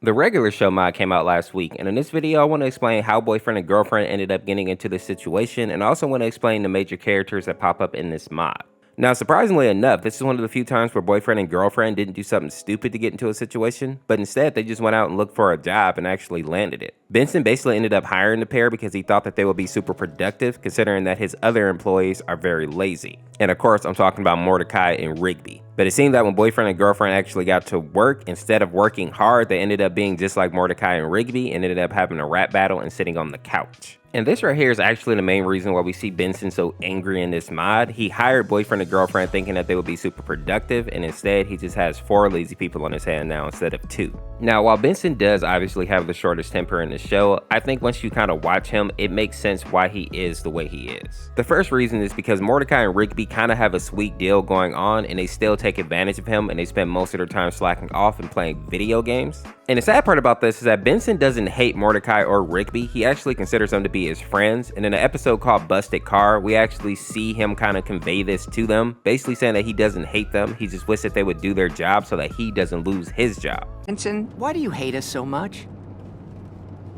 The regular show mod came out last week, and in this video I want to explain how boyfriend and girlfriend ended up getting into this situation, and I also want to explain the major characters that pop up in this mod. Now, surprisingly enough, this is one of the few times where boyfriend and girlfriend didn't do something stupid to get into a situation, but instead they just went out and looked for a job and actually landed it. Benson basically ended up hiring the pair because he thought that they would be super productive, considering that his other employees are very lazy. And of course, I'm talking about Mordecai and Rigby. But it seemed that when boyfriend and girlfriend actually got to work, instead of working hard, they ended up being just like Mordecai and Rigby and ended up having a rap battle and sitting on the couch. And this right here is actually the main reason why we see Benson so angry in this mod. He hired boyfriend and girlfriend thinking that they would be super productive, and instead he just has 4 lazy people on his hand now instead of 2. Now, while Benson does obviously have the shortest temper in the show, I think once you kind of watch him, it makes sense why he is the way he is. The first reason is because Mordecai and Rigby kind of have a sweet deal going on, and they still take advantage of him, and they spend most of their time slacking off and playing video games. And the sad part about this is that Benson doesn't hate Mordecai or Rigby. He actually considers them to be his friends, and in an episode called Busted Car, we actually see him kind of convey this to them, basically saying that he doesn't hate them, he just wishes that they would do their job so that he doesn't lose his job. Benson, why do you hate us so much?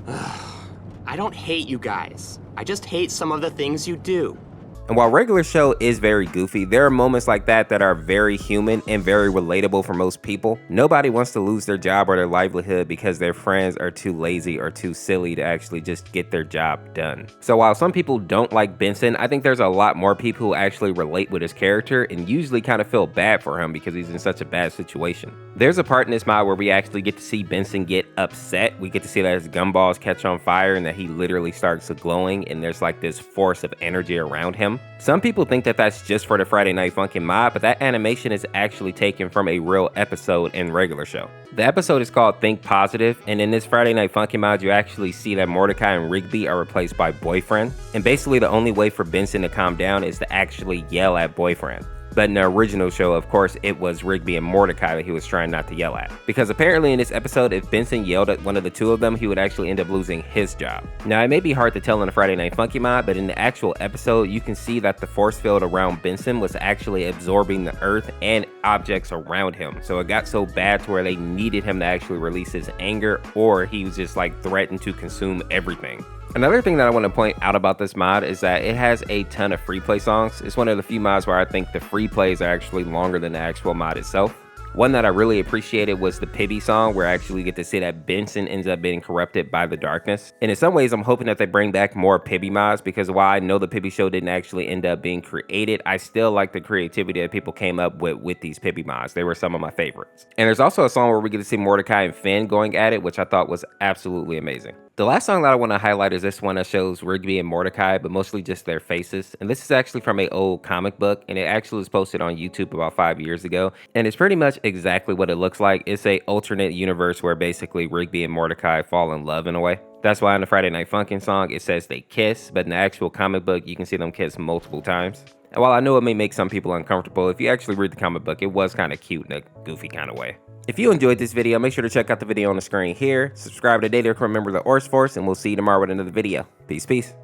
I don't hate you guys. I just hate some of the things you do. And while regular show is very goofy, there are moments like that that are very human and very relatable for most people. Nobody wants to lose their job or their livelihood because their friends are too lazy or too silly to actually just get their job done. So while some people don't like Benson, I think there's a lot more people who actually relate with his character and usually kind of feel bad for him because he's in such a bad situation. There's a part in this mod where we actually get to see Benson get upset. We get to see that his gumballs catch on fire and that he literally starts glowing, and there's like this force of energy around him. Some people think that that's just for the Friday Night Funkin' mod, but that animation is actually taken from a real episode in regular show. The episode is called Think Positive, and in this Friday Night Funkin' mod, you actually see that Mordecai and Rigby are replaced by boyfriend. And basically the only way for Benson to calm down is to actually yell at boyfriend. But in the original show, of course, it was Rigby and Mordecai that he was trying not to yell at. Because apparently in this episode, if Benson yelled at one of the two of them, he would actually end up losing his job. Now, it may be hard to tell in the Friday Night Funkin' mod, but in the actual episode, you can see that the force field around Benson was actually absorbing the earth and objects around him. So it got so bad to where they needed him to actually release his anger, or he was just like threatened to consume everything. Another thing that I want to point out about this mod is that it has a ton of free play songs. It's one of the few mods where I think the free plays are actually longer than the actual mod itself. One that I really appreciated was the Pibby song, where I actually get to see that Benson ends up being corrupted by the darkness. And in some ways, I'm hoping that they bring back more Pibby mods, because while I know the Pibby show didn't actually end up being created, I still like the creativity that people came up with these Pibby mods. They were some of my favorites. And there's also a song where we get to see Mordecai and Finn going at it, which I thought was absolutely amazing. The last song that I want to highlight is this one that shows Rigby and Mordecai, but mostly just their faces. And this is actually from an old comic book, and it actually was posted on YouTube about 5 years ago. And it's pretty much exactly what it looks like. It's a alternate universe where basically Rigby and Mordecai fall in love in a way. That's why in the Friday Night Funkin' song, it says they kiss, but in the actual comic book, you can see them kiss multiple times. And while I know it may make some people uncomfortable, if you actually read the comic book, it was kind of cute in a goofy kind of way. If you enjoyed this video, make sure to check out the video on the screen here, subscribe today to become a member of the Orseofkorse, and we'll see you tomorrow with another video. Peace, peace.